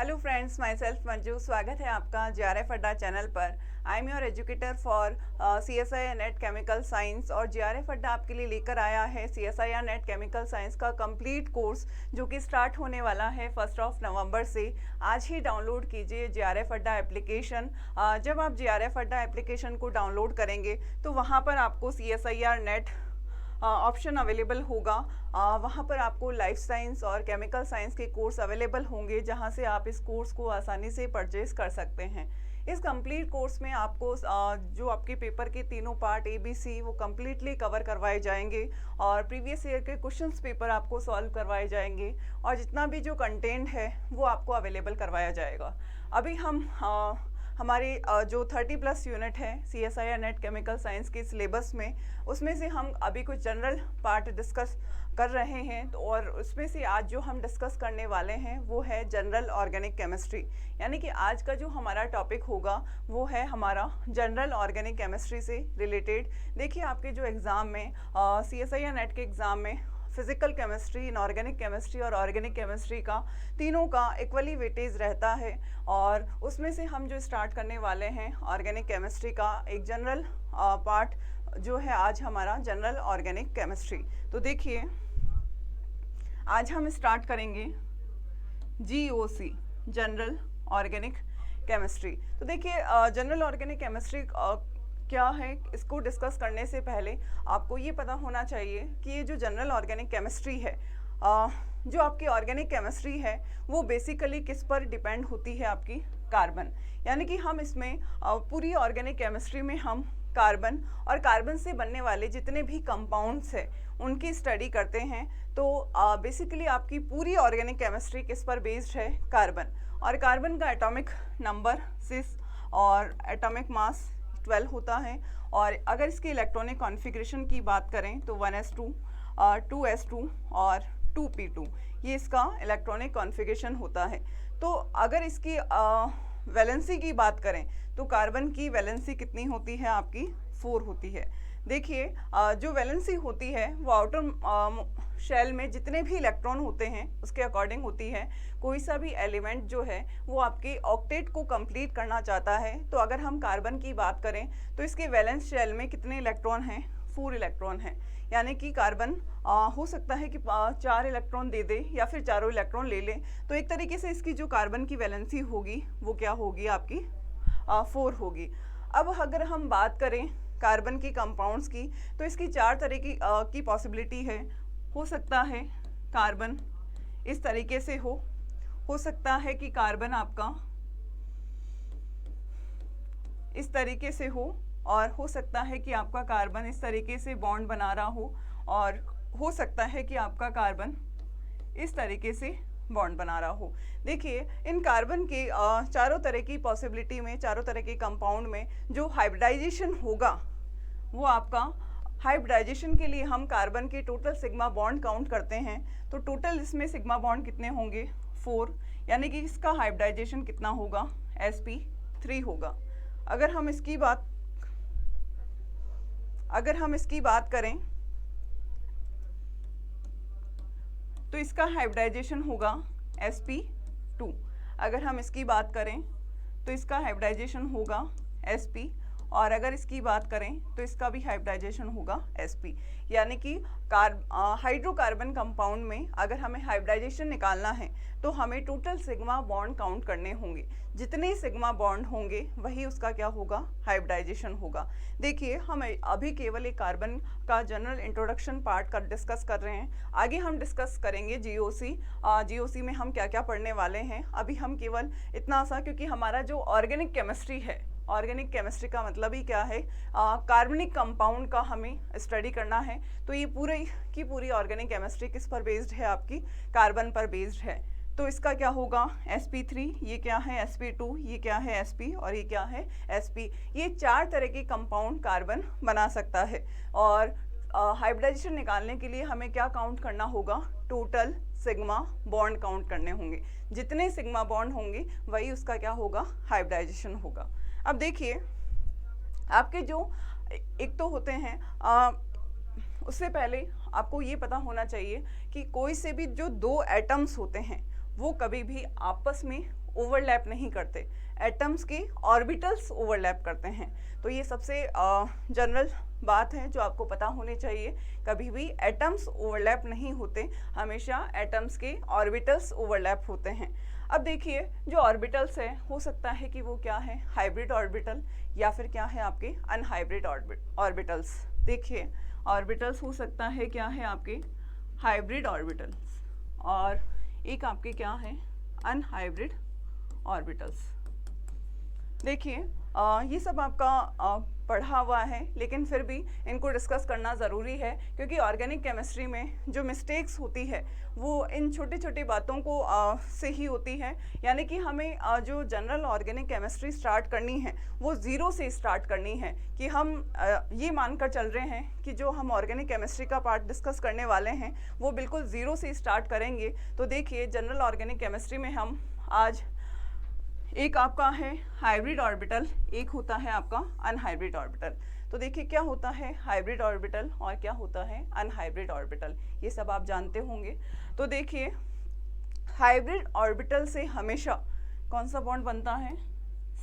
Hello friends, my self Manju. स्वागत है आपका जेआरएफ अड्डा चैनल पर। I am your educator for CSIR net chemical science. और जेआरएफ अड्डा आपके लिए लेकर आया है CSIR नेट केमिकल साइंस का कंप्लीट कोर्स, जो कि स्टार्ट होने वाला है 1 नवंबर से। आज ही डाउनलोड कीजिए जेआरएफ अड्डा एप्लीकेशन। जब आप जेआरएफ अड्डा एप्लीकेशन को डाउनलोड करेंगे तो वहाँ पर आपको CSIR नेट ऑप्शन अवेलेबल होगा। वहाँ पर आपको लाइफ साइंस और केमिकल साइंस के कोर्स अवेलेबल होंगे, जहाँ से आप इस कोर्स को आसानी से परचेज कर सकते हैं। इस कंप्लीट कोर्स में आपको जो आपके पेपर के तीनों पार्ट ABC वो कम्प्लीटली कवर करवाए जाएंगे, और प्रीवियस ईयर के क्वेश्चंस पेपर आपको सॉल्व करवाए जाएंगे, और जितना भी जो कंटेंट है वो आपको अवेलेबल करवाया जाएगा। अभी हम हमारी जो 30+ यूनिट है CSIR नेट केमिकल साइंस के सिलेबस में, उसमें से हम अभी कुछ जनरल पार्ट डिस्कस कर रहे हैं। तो और उसमें से आज जो हम डिस्कस करने वाले हैं वो है जनरल ऑर्गेनिक केमिस्ट्री। यानी कि आज का जो हमारा टॉपिक होगा वो है हमारा जनरल ऑर्गेनिक केमिस्ट्री से रिलेटेड। देखिए, आपके जो एग्ज़ाम में CSIR नेट के एग्ज़ाम में फिजिकल केमिस्ट्री, इनऑर्गेनिक केमिस्ट्री और ऑर्गेनिक केमिस्ट्री का तीनों का इक्वली वेटेज रहता है, और उसमें से हम जो स्टार्ट करने वाले हैं ऑर्गेनिक केमिस्ट्री का एक जनरल पार्ट जो है आज हमारा जनरल ऑर्गेनिक केमिस्ट्री। तो देखिए, आज हम स्टार्ट करेंगे GOC, जनरल ऑर्गेनिक केमिस्ट्री। तो देखिए, जनरल ऑर्गेनिक केमिस्ट्री क्या है, इसको डिस्कस करने से पहले आपको ये पता होना चाहिए कि ये जो जनरल ऑर्गेनिक केमिस्ट्री है, जो आपकी ऑर्गेनिक केमिस्ट्री है वो बेसिकली किस पर डिपेंड होती है, आपकी कार्बन। यानी कि हम इसमें पूरी ऑर्गेनिक केमिस्ट्री में हम कार्बन और कार्बन से बनने वाले जितने भी कंपाउंड्स हैं उनकी स्टडी करते हैं। तो बेसिकली आपकी पूरी ऑर्गेनिक केमिस्ट्री किस पर बेस्ड है, कार्बन। और कार्बन का एटॉमिक नंबर 6 और एटॉमिक मास 12 होता है। और अगर इसके इलेक्ट्रॉनिक कॉन्फ़िगरेशन की बात करें तो 1s2, 2s2 और 2p2, ये इसका इलेक्ट्रॉनिक कॉन्फ़िगरेशन होता है। तो अगर इसकी वैलेंसी की बात करें तो कार्बन की वैलेंसी कितनी होती है, आपकी 4 होती है। देखिए, जो वैलेंसी होती है वो आउटर शेल में जितने भी इलेक्ट्रॉन होते हैं उसके अकॉर्डिंग होती है। कोई सा भी एलिमेंट जो है वो आपके ऑक्टेट को कंप्लीट करना चाहता है, तो अगर हम कार्बन की बात करें तो इसके वैलेंस शेल में कितने इलेक्ट्रॉन हैं, 4 इलेक्ट्रॉन हैं। यानी कि कार्बन हो सकता है कि 4 इलेक्ट्रॉन दे दे या फिर चारों इलेक्ट्रॉन ले ले। तो एक तरीके से इसकी जो कार्बन की वैलेंसी होगी वो क्या होगी, आपकी 4 होगी। अब अगर हम बात करें कार्बन की कंपाउंड्स की, तो इसकी 4 तरह की पॉसिबिलिटी है। हो सकता है कार्बन इस तरीके से हो सकता है कि कार्बन आपका इस तरीके से और हो सकता है कि आपका कार्बन इस तरीके से बॉन्ड बना रहा और हो सकता है कि आपका कार्बन इस तरीके से बॉन्ड बना रहा हो। देखिए, इन कार्बन के चारों तरह की पॉसिबिलिटी में, चारों तरह के कंपाउंड में जो हाइब्रिडाइजेशन होगा वो आपका, हाइब्रिडाइजेशन के लिए हम कार्बन के टोटल सिग्मा बॉन्ड काउंट करते हैं। तो टोटल इसमें सिग्मा बॉन्ड कितने होंगे, 4। यानी कि इसका हाइब्रिडाइजेशन कितना होगा, sp3 होगा। अगर हम इसकी बात करें तो इसका हाइब्रिडाइजेशन होगा sp2। अगर हम इसकी बात करें तो इसका हाइब्रिडाइजेशन होगा sp, और अगर इसकी बात करें तो इसका भी हाइब्रिडाइजेशन होगा sp। यानी कि हाइड्रोकार्बन कंपाउंड में अगर हमें हाइब्रिडाइजेशन निकालना है तो हमें टोटल सिग्मा बॉन्ड काउंट करने होंगे। जितने सिग्मा बॉन्ड होंगे वही उसका क्या होगा, हाइब्रिडाइजेशन होगा। देखिए, हम अभी केवल एक कार्बन का जनरल इंट्रोडक्शन पार्ट का डिस्कस कर रहे हैं। आगे हम डिस्कस करेंगे GOC में हम क्या क्या पढ़ने वाले हैं। अभी हम केवल इतना सा, क्योंकि हमारा जो ऑर्गेनिक केमिस्ट्री है, ऑर्गेनिक केमिस्ट्री का मतलब ही क्या है, कार्बनिक कंपाउंड का हमें स्टडी करना है। तो ये पूरी की पूरी ऑर्गेनिक केमिस्ट्री किस पर बेस्ड है, आपकी कार्बन पर बेस्ड है। तो इसका क्या होगा, sp3, ये क्या है sp2, ये क्या है sp, और ये क्या है sp। ये 4 तरह के कंपाउंड कार्बन बना सकता है। और हाइब्रिडाइजेशन निकालने के लिए हमें क्या काउंट करना होगा, टोटल सिग्मा बॉन्ड काउंट करने होंगे। जितने सिग्मा बॉन्ड होंगे वही उसका क्या होगा, हाइब्रिडाइजेशन होगा। अब देखिए, आपके जो एक तो होते हैं, उससे पहले आपको ये पता होना चाहिए कि कोई से भी जो 2 एटम्स होते हैं वो कभी भी आपस में ओवरलैप नहीं करते, एटम्स के ऑर्बिटल्स ओवरलैप करते हैं। तो ये सबसे जनरल बात है जो आपको पता होनी चाहिए। कभी भी एटम्स ओवरलैप नहीं होते, हमेशा एटम्स के ऑर्बिटल्स ओवरलैप होते हैं। अब देखिए जो ऑर्बिटल्स है, हो सकता है कि वो क्या है, हाइब्रिड ऑर्बिटल या फिर क्या है आपके अनहाइब्रिड ऑर्बिटल्स। देखिए ऑर्बिटल्स हो सकता है क्या है आपके हाइब्रिड ऑर्बिटल्स और एक आपके क्या है अनहाइब्रिड ऑर्बिटल्स। देखिए ये सब आपका पढ़ा हुआ है, लेकिन फिर भी इनको डिस्कस करना ज़रूरी है, क्योंकि ऑर्गेनिक केमिस्ट्री में जो मिस्टेक्स होती है वो इन छोटी छोटी बातों को से ही होती है। यानी कि हमें जो जनरल ऑर्गेनिक केमिस्ट्री स्टार्ट करनी है वो ज़ीरो से स्टार्ट करनी है, कि हम ये मानकर चल रहे हैं कि जो हम ऑर्गेनिक केमिस्ट्री का पार्ट डिस्कस करने वाले हैं वो बिल्कुल ज़ीरो से स्टार्ट करेंगे। तो देखिए जनरल ऑर्गेनिक केमिस्ट्री में हम आज एक आपका है हाइब्रिड ऑर्बिटल, एक होता है आपका अनहाइब्रिड ऑर्बिटल। तो देखिए क्या होता है हाइब्रिड ऑर्बिटल और क्या होता है अनहाइब्रिड ऑर्बिटल, ये सब आप जानते होंगे। तो देखिए हाइब्रिड ऑर्बिटल से हमेशा कौन सा बॉन्ड बनता है,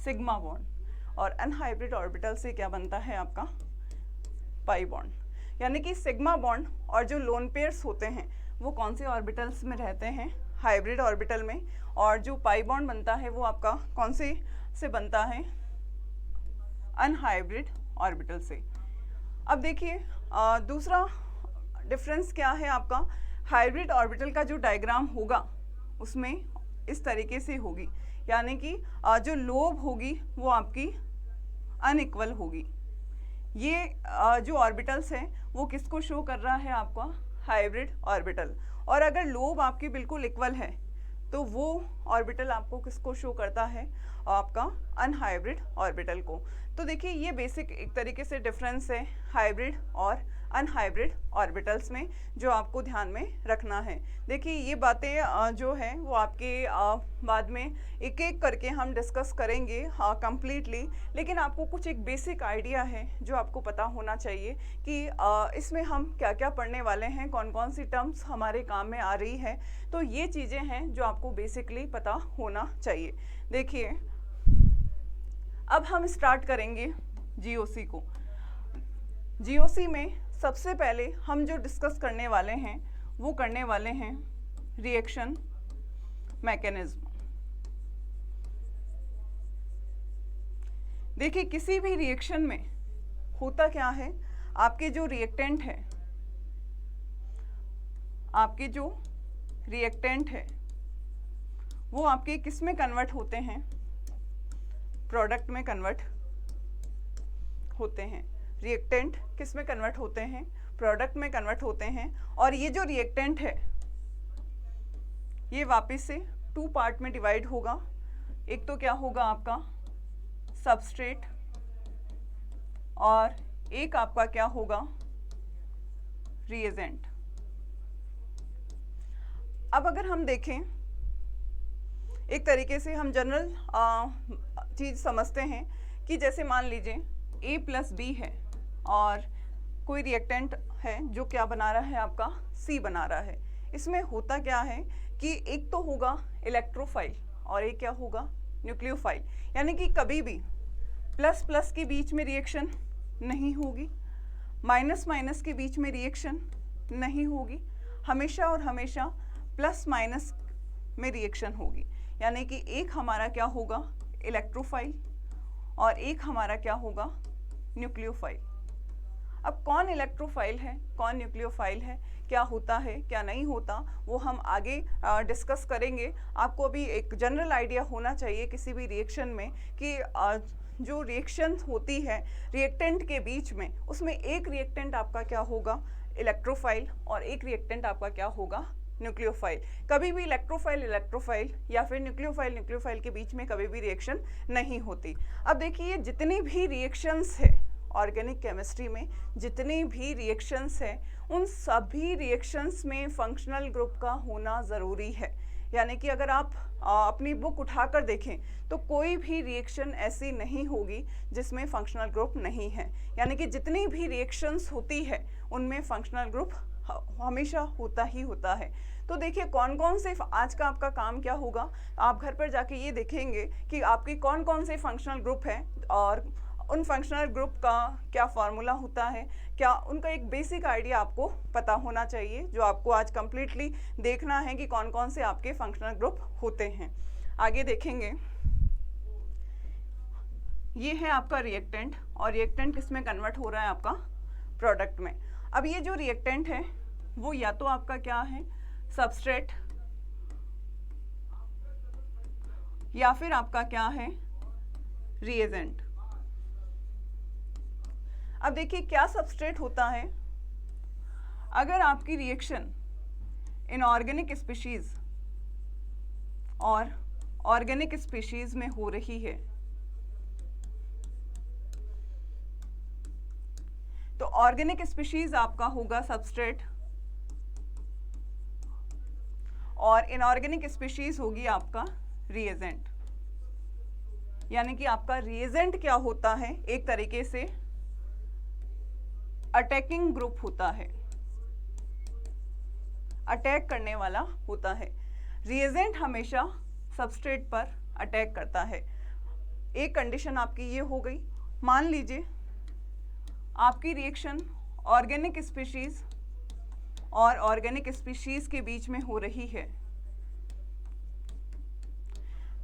सिग्मा बॉन्ड, और अनहाइब्रिड ऑर्बिटल से क्या बनता है आपका पाई बॉन्ड। यानी कि सिग्मा बॉन्ड और जो लोन पेयर्स होते हैं वो कौन से ऑर्बिटल्स में रहते हैं, हाइब्रिड ऑर्बिटल में, और जो पाई बॉन्ड बनता है वो आपका कौन से बनता है, अनहाइब्रिड ऑर्बिटल से। अब देखिए दूसरा डिफरेंस क्या है आपका, हाइब्रिड ऑर्बिटल का जो डायग्राम होगा उसमें इस तरीके से होगी, यानी कि जो लोब होगी वो आपकी अनइक्वल होगी। ये जो ऑर्बिटल्स हैं वो किसको शो कर रहा है आपका हाइब्रिड ऑर्बिटल, और अगर लोब आपकी बिल्कुल इक्वल है तो वो ऑर्बिटल आपको किसको शो करता है, आपका अनहाइब्रिड ऑर्बिटल को। तो देखिए ये बेसिक एक तरीके से डिफरेंस है हाइब्रिड और अनहाइब्रिड ऑर्बिटल्स में, जो आपको ध्यान में रखना है। देखिए ये बातें जो है वो आपके बाद में एक एक करके हम डिस्कस करेंगे कंप्लीटली, लेकिन आपको कुछ एक बेसिक आइडिया है जो आपको पता होना चाहिए कि इसमें हम क्या क्या पढ़ने वाले हैं, कौन कौन सी टर्म्स हमारे काम में आ रही है। तो ये चीज़ें हैं जो आपको बेसिकली पता होना चाहिए। देखिए अब हम स्टार्ट करेंगे जीओसी को। जीओसी में सबसे पहले हम जो डिस्कस करने वाले हैं वो करने वाले हैं रिएक्शन मैकेनिज्म। देखिए किसी भी रिएक्शन में होता क्या है, आपके जो रिएक्टेंट है, आपके जो रिएक्टेंट है वो आपके किस में कन्वर्ट होते हैं, प्रोडक्ट में कन्वर्ट होते हैं। रिएक्टेंट किस में कन्वर्ट होते हैं, प्रोडक्ट में कन्वर्ट होते हैं। और ये जो रिएक्टेंट है ये वापस से टू पार्ट में डिवाइड होगा। एक तो क्या होगा आपका सबस्ट्रेट, और एक आपका क्या होगा रिएजेंट। अब अगर हम देखें एक तरीके से हम जनरल चीज़ समझते हैं कि जैसे मान लीजिए A प्लस बी है और कोई रिएक्टेंट है जो क्या बना रहा है, आपका C बना रहा है। इसमें होता क्या है कि एक तो होगा इलेक्ट्रोफाइल और एक क्या होगा न्यूक्लियोफाइल। यानी कि कभी भी प्लस प्लस के बीच में रिएक्शन नहीं होगी, माइनस माइनस के बीच में रिएक्शन नहीं होगी, हमेशा और हमेशा प्लस माइनस में रिएक्शन होगी। यानी कि एक हमारा क्या होगा इलेक्ट्रोफाइल और एक हमारा क्या होगा न्यूक्लियोफाइल। अब कौन इलेक्ट्रोफाइल है कौन न्यूक्लियोफाइल है, क्या होता है क्या नहीं होता, वो हम आगे डिस्कस करेंगे। आपको अभी एक जनरल आइडिया होना चाहिए किसी भी रिएक्शन में कि जो रिएक्शन होती है रिएक्टेंट के बीच में, उसमें एक रिएक्टेंट आपका क्या होगा इलेक्ट्रोफाइल और एक रिएक्टेंट आपका क्या होगा न्यूक्लियोफाइल। कभी भी इलेक्ट्रोफाइल या फिर न्यूक्लियोफाइल के बीच में कभी भी रिएक्शन नहीं होती। अब देखिए जितनी भी रिएक्शंस है ऑर्गेनिक केमिस्ट्री में, जितनी भी रिएक्शंस है उन सभी रिएक्शंस में फंक्शनल ग्रुप का होना ज़रूरी है। यानी कि अगर आप अपनी बुक उठाकर देखें तो कोई भी रिएक्शन ऐसी नहीं होगी जिसमें फंक्शनल ग्रुप नहीं है। यानी कि जितनी भी रिएक्शंस होती है उनमें फंक्शनल ग्रुप हमेशा होता ही होता है। तो देखिए कौन कौन से आज का आपका काम क्या होगा, आप घर पर जाके ये देखेंगे कि आपके कौन कौन से फंक्शनल ग्रुप हैं और उन फंक्शनल ग्रुप का क्या फार्मूला होता है, क्या उनका एक बेसिक आइडिया आपको पता होना चाहिए, जो आपको आज कंप्लीटली देखना है कि कौन कौन से आपके फंक्शनल ग्रुप होते हैं। आगे देखेंगे, ये है आपका रिएक्टेंट और रिएक्टेंट किसमें कन्वर्ट हो रहा है, आपका प्रोडक्ट में। अब ये जो रिएक्टेंट है वो या तो आपका क्या है, सबस्ट्रेट, या फिर आपका क्या है, रिएजेंट। अब देखिए क्या सबस्ट्रेट होता है, अगर आपकी रिएक्शन इनऑर्गेनिक स्पीशीज और ऑर्गेनिक स्पीशीज में हो रही है तो ऑर्गेनिक स्पीशीज आपका होगा सबस्ट्रेट और इनऑर्गेनिक स्पीशीज होगी आपका रिएजेंट। यानी कि आपका रिएजेंट क्या होता है, एक तरीके से अटैकिंग ग्रुप होता है, अटैक करने वाला होता है। रिएजेंट हमेशा सबस्ट्रेट पर अटैक करता है। एक कंडीशन आपकी ये हो गई, मान लीजिए आपकी रिएक्शन ऑर्गेनिक स्पीशीज और ऑर्गेनिक स्पीशीज के बीच में हो रही है,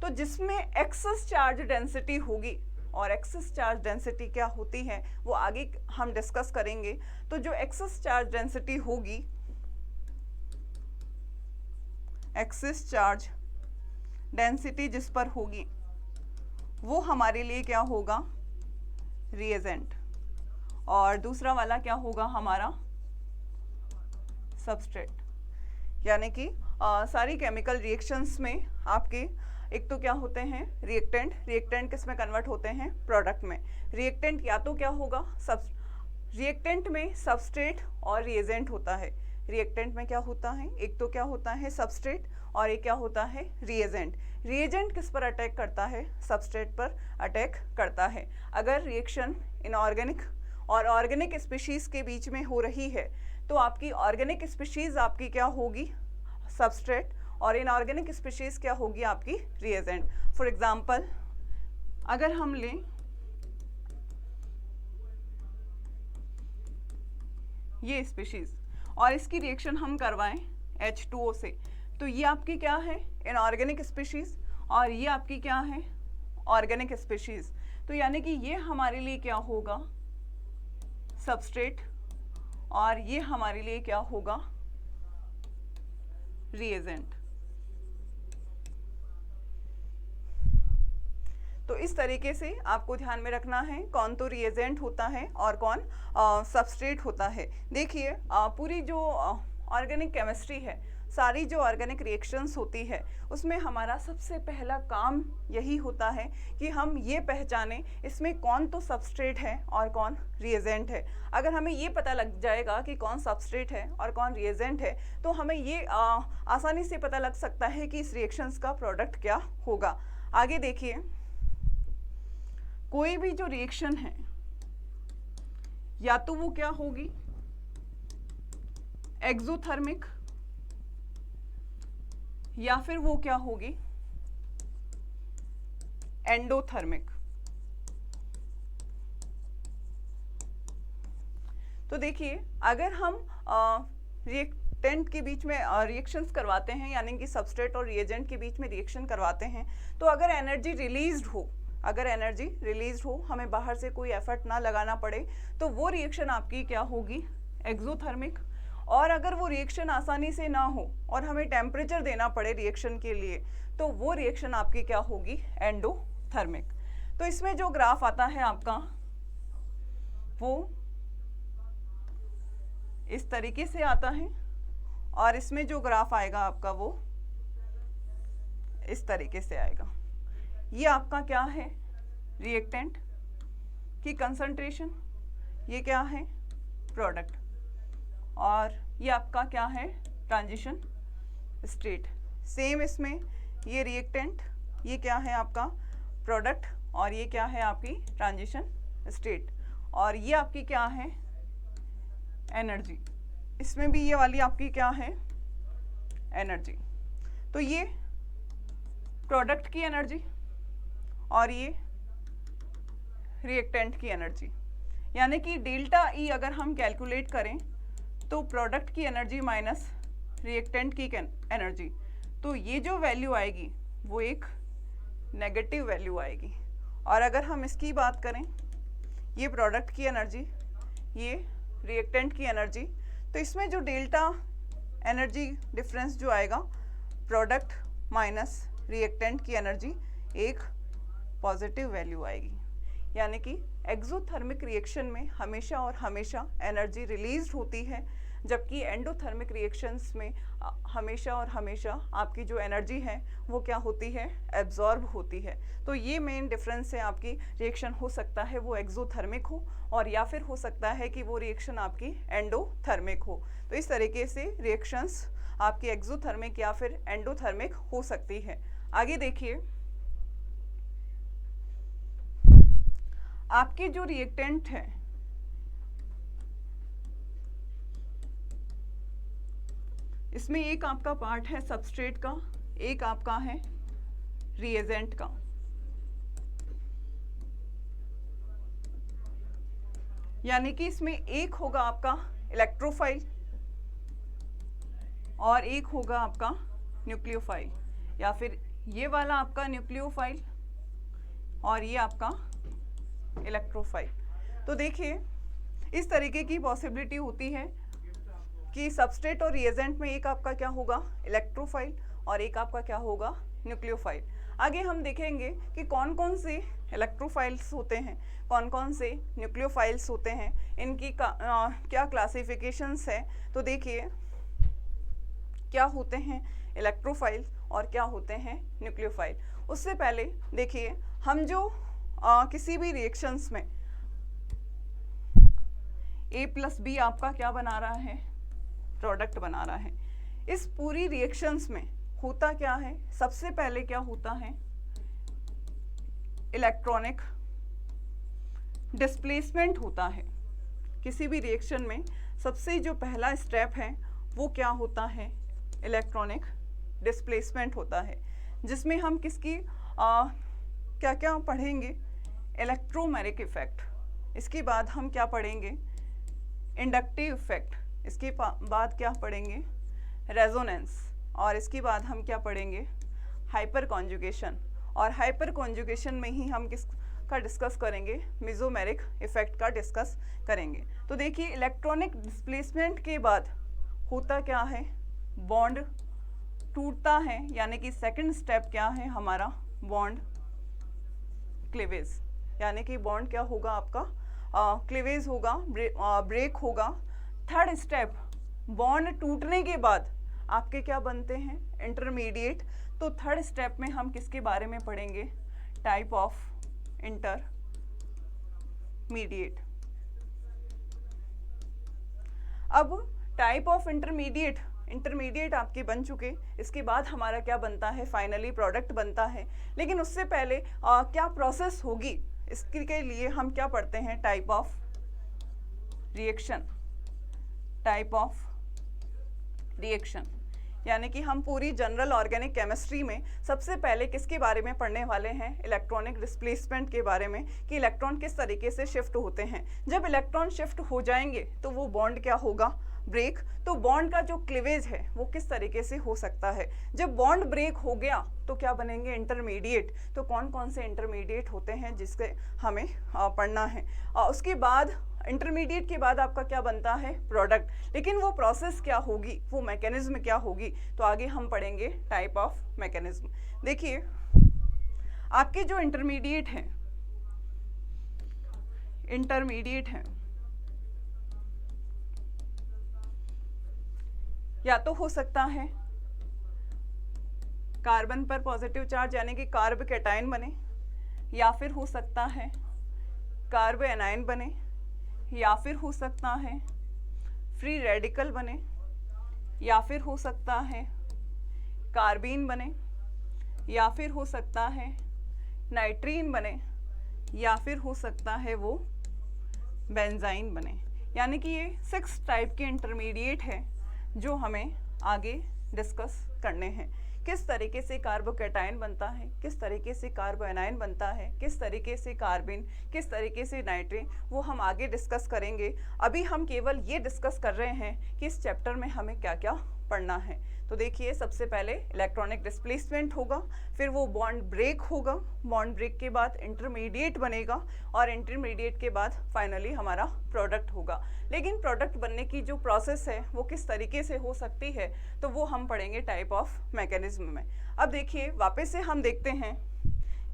तो जिसमें एक्सेस चार्ज डेंसिटी होगी, और एक्सेस चार्ज डेंसिटी क्या होती है वो आगे हम डिस्कस करेंगे। तो जो एक्सेस चार्ज डेंसिटी होगी, एक्सेस चार्ज डेंसिटी जिस पर होगी वो हमारे लिए क्या होगा, रिएजेंट, और दूसरा वाला क्या होगा हमारा, सबस्ट्रेट। यानी कि सारी केमिकल रिएक्शंस में आपके एक तो क्या होते हैं, रिएक्टेंट, रिएक्टेंट किस में कन्वर्ट होते हैं, प्रोडक्ट में। रिएक्टेंट या तो क्या होगा, रिएक्टेंट में सबस्ट्रेट और रिएजेंट होता है। रिएक्टेंट में क्या होता है, एक तो क्या होता है सबस्ट्रेट और एक क्या होता है, रिएजेंट। रिएजेंट किस पर अटैक करता है, सबस्ट्रेट पर अटैक करता है। अगर रिएक्शन इनऑर्गेनिक और ऑर्गेनिक स्पीशीज के बीच में हो रही है तो आपकी ऑर्गेनिक स्पीशीज आपकी क्या होगी, सबस्ट्रेट, और इनऑर्गेनिक स्पीशीज क्या होगी आपकी, रिएजेंट। फॉर एग्जांपल अगर हम लें ये स्पीशीज और इसकी रिएक्शन हम करवाएं H2O से, तो ये आपकी क्या है, इनऑर्गेनिक स्पीशीज, और ये आपकी क्या है, ऑर्गेनिक स्पीशीज। तो यानी कि ये हमारे लिए क्या होगा, सबस्ट्रेट, और ये हमारे लिए क्या होगा, रिएजेंट। तो इस तरीके से आपको ध्यान में रखना है कौन तो रिएजेंट होता है और कौन सबस्ट्रेट होता है। देखिए पूरी जो ऑर्गेनिक केमिस्ट्री है, सारी जो ऑर्गेनिक रिएक्शंस होती है उसमें हमारा सबसे पहला काम यही होता है कि हम ये पहचानें इसमें कौन तो सबस्ट्रेट है और कौन रिएजेंट है। अगर हमें ये पता लग जाएगा कि कौन सबस्ट्रेट है और कौन रिएजेंट है तो हमें ये आसानी से पता लग सकता है कि इस रिएक्शंस का प्रोडक्ट क्या होगा। आगे देखिए, कोई भी जो रिएक्शन है या तो वो क्या होगी, एक्सोथर्मिक, या फिर वो क्या होगी, एंडोथर्मिक। तो देखिए अगर हम रिएक्टेंट के बीच में रिएक्शंस करवाते हैं, यानी कि सबस्ट्रेट और रिएजेंट के बीच में रिएक्शन करवाते हैं, तो अगर एनर्जी रिलीज्ड हो, अगर एनर्जी रिलीज हो, हमें बाहर से कोई एफर्ट ना लगाना पड़े, तो वो रिएक्शन आपकी क्या होगी, एक्सोथर्मिक। और अगर वो रिएक्शन आसानी से ना हो और हमें टेम्परेचर देना पड़े रिएक्शन के लिए, तो वो रिएक्शन आपकी क्या होगी, एंडोथर्मिक। तो इसमें जो ग्राफ आता है आपका वो इस तरीके से आता है, और इसमें जो ग्राफ आएगा आपका वो इस तरीके से आएगा। ये आपका क्या है, रिएक्टेंट की कंसंट्रेशन, ये क्या है, प्रोडक्ट, और ये आपका क्या है, ट्रांजिशन स्टेट। सेम इसमें ये रिएक्टेंट, ये क्या है आपका प्रोडक्ट, और ये क्या है आपकी ट्रांजिशन स्टेट, और ये आपकी क्या है, एनर्जी। इसमें भी ये वाली आपकी क्या है, एनर्जी। तो ये प्रोडक्ट की एनर्जी और ये रिएक्टेंट की एनर्जी, यानी कि डेल्टा ई अगर हम कैलकुलेट करें तो प्रोडक्ट की एनर्जी माइनस रिएक्टेंट की एनर्जी, तो ये जो वैल्यू आएगी वो एक नेगेटिव वैल्यू आएगी। और अगर हम इसकी बात करें, ये प्रोडक्ट की एनर्जी, ये रिएक्टेंट की एनर्जी, तो इसमें जो डेल्टा एनर्जी डिफरेंस जो आएगा, प्रोडक्ट माइनस रिएक्टेंट की एनर्जी, एक पॉजिटिव वैल्यू आएगी। यानी कि एक्सोथर्मिक रिएक्शन में हमेशा और हमेशा एनर्जी रिलीज होती है, जबकि एंडोथर्मिक रिएक्शंस में हमेशा और हमेशा आपकी जो एनर्जी है वो क्या होती है, एब्जॉर्ब होती है। तो ये मेन डिफरेंस है, आपकी रिएक्शन हो सकता है वो एक्सोथर्मिक हो और या फिर हो सकता है कि वो रिएक्शन आपकी एंडोथर्मिक हो। तो इस तरीके से रिएक्शंस आपकी एक्सोथर्मिक या फिर एंडोथर्मिक हो सकती है। आगे देखिए, आपके जो रिएक्टेंट है इसमें एक आपका पार्ट है सबस्ट्रेट का, एक आपका है रिएजेंट का। यानी कि इसमें एक होगा आपका इलेक्ट्रोफाइल और एक होगा आपका न्यूक्लियोफाइल, या फिर ये वाला आपका न्यूक्लियोफाइल और ये आपका इलेक्ट्रोफाइल। तो देखिए इस तरीके की पॉसिबिलिटी होती है कि सबस्ट्रेट और रिएजेंट में एक आपका क्या होगा, इलेक्ट्रोफाइल, और एक आपका क्या होगा, न्यूक्लियोफाइल। आगे हम देखेंगे कि कौन कौन से इलेक्ट्रोफाइल्स होते हैं, कौन कौन से न्यूक्लियोफाइल्स होते हैं, इनकी क्या क्लासिफिकेशंस है। तो देखिए क्या होते हैं इलेक्ट्रोफाइल और क्या होते हैं न्यूक्लियोफाइल। उससे पहले देखिए, हम जो किसी भी रिएक्शंस में A+B आपका क्या बना रहा है, प्रोडक्ट बना रहा है। इस पूरी रिएक्शंस में होता क्या है, सबसे पहले क्या होता है, इलेक्ट्रॉनिक डिस्प्लेसमेंट होता है। किसी भी रिएक्शन में सबसे जो पहला स्टेप है वो क्या होता है, इलेक्ट्रॉनिक डिस्प्लेसमेंट होता है, जिसमें हम किसकी क्या क्या पढ़ेंगे, इलेक्ट्रोमैग्नेटिक इफेक्ट। इसके बाद हम क्या पढ़ेंगे, इंडक्टिव इफेक्ट। इसके बाद क्या पढ़ेंगे, रेजोनेंस। और इसके बाद हम क्या पढ़ेंगे, हाइपर कॉन्जुगेशन। और हाइपर कॉन्जुगेशन में ही हम किस का डिस्कस करेंगे, मेसोमेरिक इफेक्ट का डिस्कस करेंगे। तो देखिए इलेक्ट्रॉनिक डिस्प्लेसमेंट के बाद होता क्या है, बॉन्ड टूटता है, यानी कि सेकंड स्टेप क्या है हमारा, बॉन्ड क्लीवेज। यानी कि बॉन्ड क्या होगा आपका, क्लीवेज होगा, ब्रेक होगा। थर्ड स्टेप, बॉन्ड टूटने के बाद आपके क्या बनते हैं, इंटरमीडिएट। तो थर्ड स्टेप में हम किसके बारे में पढ़ेंगे, टाइप ऑफ इंटरमीडिएट। अब टाइप ऑफ इंटरमीडिएट आपके बन चुके, इसके बाद हमारा क्या बनता है, फाइनली प्रोडक्ट बनता है। लेकिन उससे पहले क्या प्रोसेस होगी, इसके लिए हम क्या पढ़ते हैं, type of reaction. Type of reaction यानी कि हम पूरी जनरल ऑर्गेनिक केमिस्ट्री में सबसे पहले किसके बारे में पढ़ने वाले हैं, इलेक्ट्रॉनिक डिस्प्लेसमेंट के बारे में, कि इलेक्ट्रॉन किस तरीके से शिफ्ट होते हैं। जब इलेक्ट्रॉन शिफ्ट हो जाएंगे तो वो बॉन्ड क्या होगा, ब्रेक। तो बॉन्ड का जो क्लीवेज है वो किस तरीके से हो सकता है। जब बॉन्ड ब्रेक हो गया तो क्या बनेंगे, इंटरमीडिएट। तो कौन कौन से इंटरमीडिएट होते हैं जिससे हमें पढ़ना है। उसके बाद इंटरमीडिएट के बाद आपका क्या बनता है, प्रोडक्ट। लेकिन वो प्रोसेस क्या होगी, वो मैकेनिज्म क्या होगी, तो आगे हम पढ़ेंगे टाइप ऑफ मैकेनिज्म। देखिए आपके जो इंटरमीडिएट हैं, या तो हो सकता है कार्बन पर पॉजिटिव चार्ज यानी कि कार्ब कैटायन बने, या फिर हो सकता है कार्ब एनायन बने, या फिर हो सकता है फ्री रेडिकल बने, या फिर हो सकता है कार्बीन बने, या फिर हो सकता है नाइट्रीन बने, या फिर हो सकता है वो बेंजाइन बने। यानी कि ये 6 टाइप के इंटरमीडिएट है जो हमें आगे डिस्कस करने हैं। किस तरीके से कार्बोकैटायन बनता है, किस तरीके से कार्बोएनायन बनता है, किस तरीके से कार्बिन, किस तरीके से नाइट्रेट, वो हम आगे डिस्कस करेंगे। अभी हम केवल ये डिस्कस कर रहे हैं कि इस चैप्टर में हमें क्या क्या पढ़ना है। तो देखिए, सबसे पहले इलेक्ट्रॉनिक डिस्प्लेसमेंट होगा, फिर वो बॉन्ड ब्रेक होगा, बॉन्ड ब्रेक के बाद इंटरमीडिएट बनेगा और इंटरमीडिएट के बाद फाइनली हमारा प्रोडक्ट होगा। लेकिन प्रोडक्ट बनने की जो प्रोसेस है वो किस तरीके से हो सकती है, तो वो हम पढ़ेंगे टाइप ऑफ मैकेनिज्म में। अब देखिए, वापस से हम देखते हैं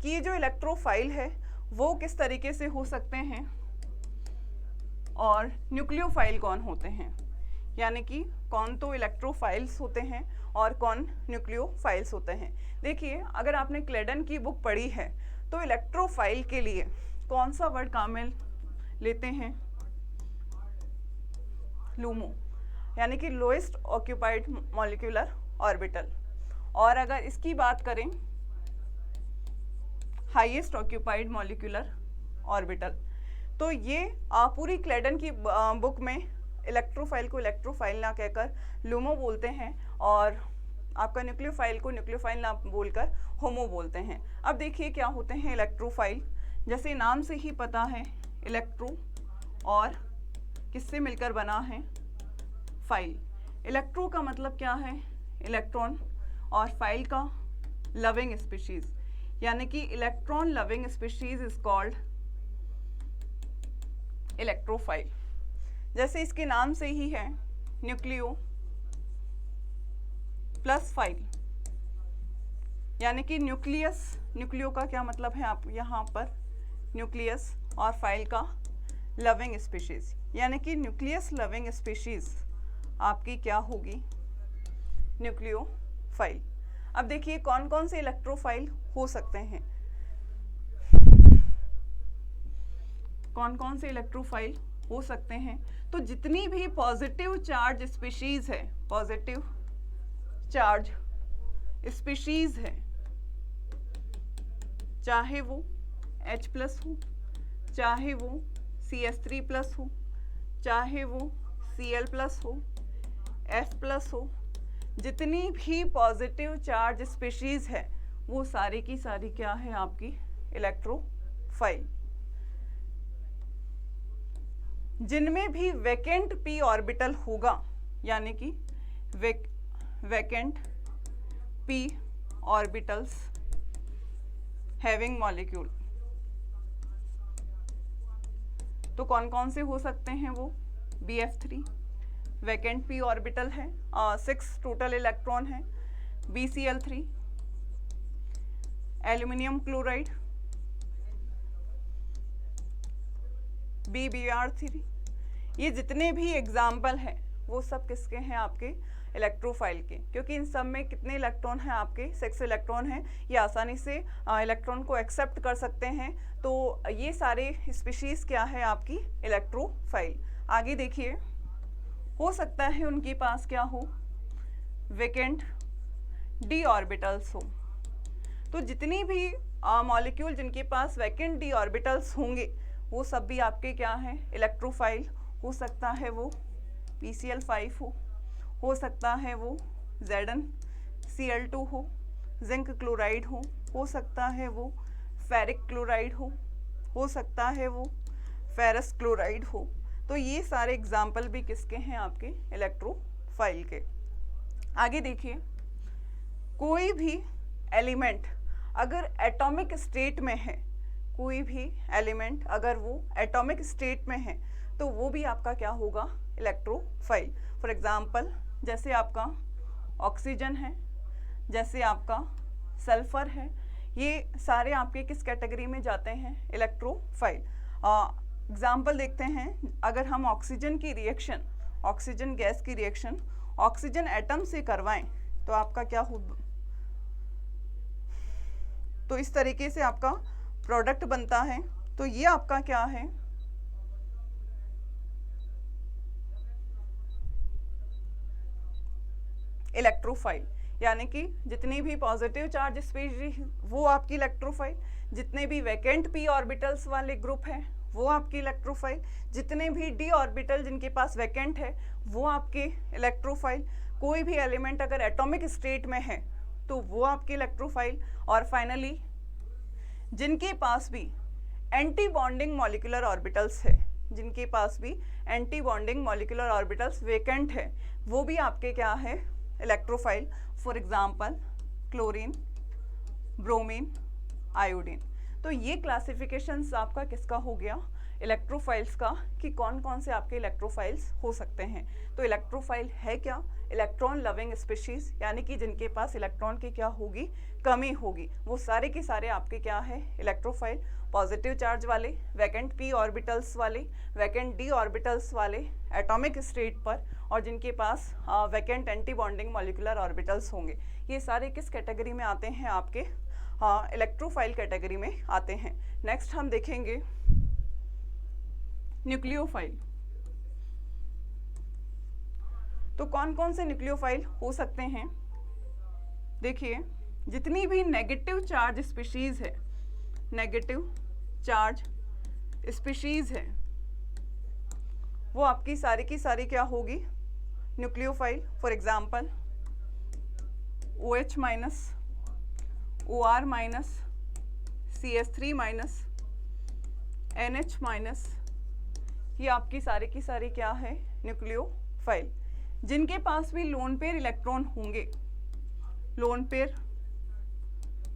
कि ये जो इलेक्ट्रोफाइल है वो किस तरीके से हो सकते हैं और न्यूक्लियोफाइल कौन होते हैं, यानी कि कौन तो इलेक्ट्रोफाइल्स होते हैं और कौन न्यूक्लियोफाइल्स होते हैं। देखिए, अगर आपने क्लेडन की बुक पढ़ी है तो इलेक्ट्रोफाइल के लिए कौन सा वर्ड काम में लेते हैं, लूमो, यानी कि लोएस्ट ऑक्यूपाइड मॉलिक्यूलर ऑर्बिटल। और अगर इसकी बात करें हाईएस्ट ऑक्यूपाइड मॉलिक्यूलर ऑर्बिटल, तो ये पूरी क्लेडन की बुक में इलेक्ट्रोफाइल को इलेक्ट्रोफाइल ना कहकर लूमो बोलते हैं और आपका न्यूक्लियोफाइल को न्यूक्लियोफाइल ना बोलकर होमो बोलते हैं। अब देखिए क्या होते हैं इलेक्ट्रोफाइल। जैसे नाम से ही पता है, इलेक्ट्रो और किससे मिलकर बना है, फाइल। इलेक्ट्रो का मतलब क्या है, इलेक्ट्रॉन, और फाइल का लविंग स्पीशीज, यानी कि electron loving species is called electrophile. जैसे इसके नाम से ही है, न्यूक्लियो प्लस फाइल, यानी कि न्यूक्लियस, न्यूक्लियो का क्या मतलब है आप यहाँ पर, न्यूक्लियस, और फाइल का लविंग स्पीशीज, यानी कि न्यूक्लियस लविंग स्पीशीज आपकी क्या होगी, न्यूक्लियोफाइल। अब देखिए कौन कौन से इलेक्ट्रोफाइल हो सकते हैं, कौन कौन से इलेक्ट्रोफाइल हो सकते हैं। तो जितनी भी पॉजिटिव चार्ज स्पीशीज है, पॉजिटिव चार्ज स्पीशीज है, चाहे वो H+ हो, चाहे वो CS3+ हो, चाहे वो Cl+ हो, F+ हो, जितनी भी पॉजिटिव चार्ज स्पीशीज है वो सारी की सारी क्या है, आपकी इलेक्ट्रोफाइल। जिनमें भी वैकेंट p ऑर्बिटल होगा, यानी कि vacant p orbitals having molecule, तो कौन कौन से हो सकते हैं वो, Bf3 वैकेंट p ऑर्बिटल है, 6 टोटल इलेक्ट्रॉन है, BCl3 एल्यूमिनियम क्लोराइड, BBr3, ये जितने भी एग्जाम्पल हैं वो सब किसके हैं, आपके इलेक्ट्रोफाइल के, क्योंकि इन सब में कितने इलेक्ट्रॉन हैं, आपके 6 इलेक्ट्रॉन हैं। ये आसानी से इलेक्ट्रॉन को एक्सेप्ट कर सकते हैं, तो ये सारे स्पीशीज़ क्या है, आपकी इलेक्ट्रोफाइल। आगे देखिए, हो सकता है उनके पास क्या हो, वैकेंट d ऑर्बिटल्स हो। तो जितनी भी मॉलिक्यूल जिनके पास वैकेंट d ऑर्बिटल्स होंगे वो सब भी आपके क्या हैं, इलेक्ट्रोफाइल। हो सकता है वो PCl5 हो सकता है वो ZnCl2 हो, जिंक क्लोराइड हो सकता है वो फेरिक क्लोराइड हो सकता है वो फेरस क्लोराइड हो। तो ये सारे एग्जाम्पल भी किसके हैं, आपके इलेक्ट्रोफाइल के। आगे देखिए, कोई भी एलिमेंट अगर एटॉमिक स्टेट में है, कोई भी एलिमेंट अगर वो एटॉमिक स्टेट में है तो वो भी आपका क्या होगा, इलेक्ट्रोफाइल। फॉर एग्जांपल, जैसे आपका ऑक्सीजन है, जैसे आपका सल्फर है, ये सारे आपके किस कैटेगरी में जाते हैं, इलेक्ट्रोफाइल। एग्जाम्पल देखते हैं, अगर हम ऑक्सीजन की रिएक्शन, ऑक्सीजन गैस की रिएक्शन ऑक्सीजन एटम से करवाएं तो आपका क्या हो, तो इस तरीके से आपका प्रोडक्ट बनता है। तो ये आपका क्या है, इलेक्ट्रोफाइल, यानी कि जितनी भी पॉजिटिव चार्ज स्पीशीज वो आपकी इलेक्ट्रोफाइल, जितने भी वैकेंट p ऑर्बिटल्स वाले ग्रुप हैं वो आपकी इलेक्ट्रोफाइल, जितने भी d ऑर्बिटल जिनके पास वैकेंट है वो आपके इलेक्ट्रोफाइल। कोई भी एलिमेंट अगर एटॉमिक स्टेट में है तो वो आपके इलेक्ट्रोफाइल। और फाइनली जिनके पास भी एंटी बॉन्डिंग मॉलिक्यूलर ऑर्बिटल्स है, जिनके पास भी anti bonding molecular orbitals vacant है, वो भी आपके क्या है, electrophile. For example chlorine, bromine, iodine. तो ये क्लासिफिकेशंस आपका किसका हो गया, इलेक्ट्रोफाइल्स का, कि कौन कौन से आपके इलेक्ट्रोफाइल्स हो सकते हैं। तो इलेक्ट्रोफाइल है क्या, इलेक्ट्रॉन लविंग स्पीशीज, यानी कि जिनके पास इलेक्ट्रॉन की क्या होगी, कमी होगी, वो सारे के सारे आपके क्या है, इलेक्ट्रोफाइल। पॉजिटिव चार्ज वाले, वैकेंट p ऑर्बिटल्स वाले, वैकेंट d ऑर्बिटल्स वाले एटॉमिक स्टेट पर, और जिनके पास vacant anti bonding molecular orbitals होंगे, ये सारे किस कैटेगरी में आते हैं, आपके इलेक्ट्रोफाइल कैटेगरी में आते हैं। नेक्स्ट हम देखेंगे न्यूक्लियोफाइल। तो कौन कौन से न्यूक्लियोफाइल हो सकते हैं, देखिए जितनी भी नेगेटिव चार्ज स्पीशीज है, नेगेटिव चार्ज स्पीशीज है, वो आपकी सारी की सारी क्या होगी, nucleophile. For example OH minus, OR minus, CH3 minus, NH minus, ये आपकी सारी की सारी क्या है, न्यूक्लियोफाइल। जिनके पास भी लोन पेयर इलेक्ट्रॉन होंगे, लोन पेयर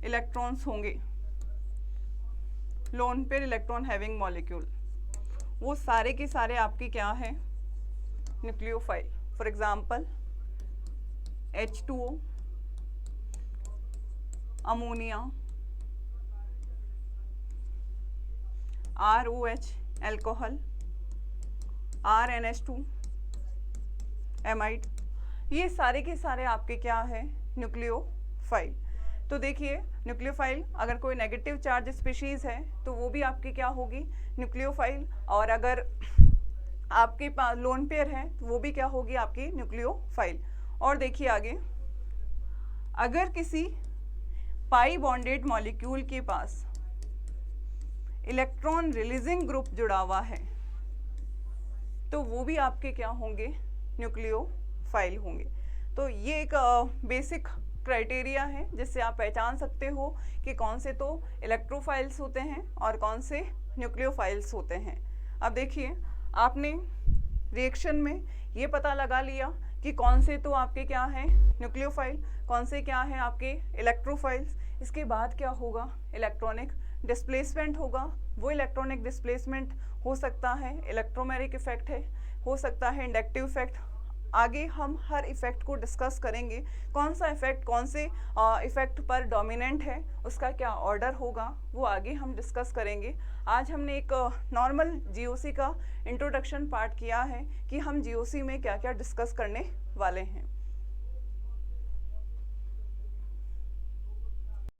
इलेक्ट्रॉन्स होंगे, lone pair electron having molecule, वो सारे के सारे आपके क्या है, nucleophile. For example H2O, ammonia, ROH alcohol, RNH2 amide, ये सारे के सारे आपके क्या है, न्यूक्लियोफाइल। तो देखिए न्यूक्लियोफाइल, अगर कोई नेगेटिव चार्ज स्पीशीज है तो वो भी आपकी क्या होगी, न्यूक्लियोफाइल। और अगर आपके पास लोन पेयर है तो वो भी क्या होगी, आपकी न्यूक्लियोफाइल। और देखिए आगे, अगर किसी पाई बॉन्डेड मॉलिक्यूल के पास इलेक्ट्रॉन रिलीजिंग ग्रुप जुड़ा हुआ है तो वो भी आपके क्या होंगे, न्यूक्लियोफाइल होंगे। तो ये एक बेसिक क्राइटेरिया है जिससे आप पहचान सकते हो कि कौन से तो इलेक्ट्रोफाइल्स होते हैं और कौन से न्यूक्लियोफाइल्स होते हैं। अब देखिए आपने रिएक्शन में ये पता लगा लिया कि कौन से तो आपके क्या हैं, न्यूक्लियोफाइल, कौन से क्या हैं आपके इलेक्ट्रोफाइल्स। इसके बाद क्या होगा, इलेक्ट्रॉनिक डिस्प्लेसमेंट होगा। वो इलेक्ट्रॉनिक डिस्प्लेसमेंट हो सकता है इलेक्ट्रोमैग्नेटिक इफेक्ट है, हो सकता है इंडक्टिव इफेक्ट। आगे हम हर इफेक्ट को डिस्कस करेंगे, कौन सा इफेक्ट कौन से इफेक्ट पर डोमिनेंट है, उसका क्या ऑर्डर होगा, वो आगे हम डिस्कस करेंगे। आज हमने एक नॉर्मल जीओसी का इंट्रोडक्शन पार्ट किया है कि हम जीओसी में क्या क्या डिस्कस करने वाले हैं।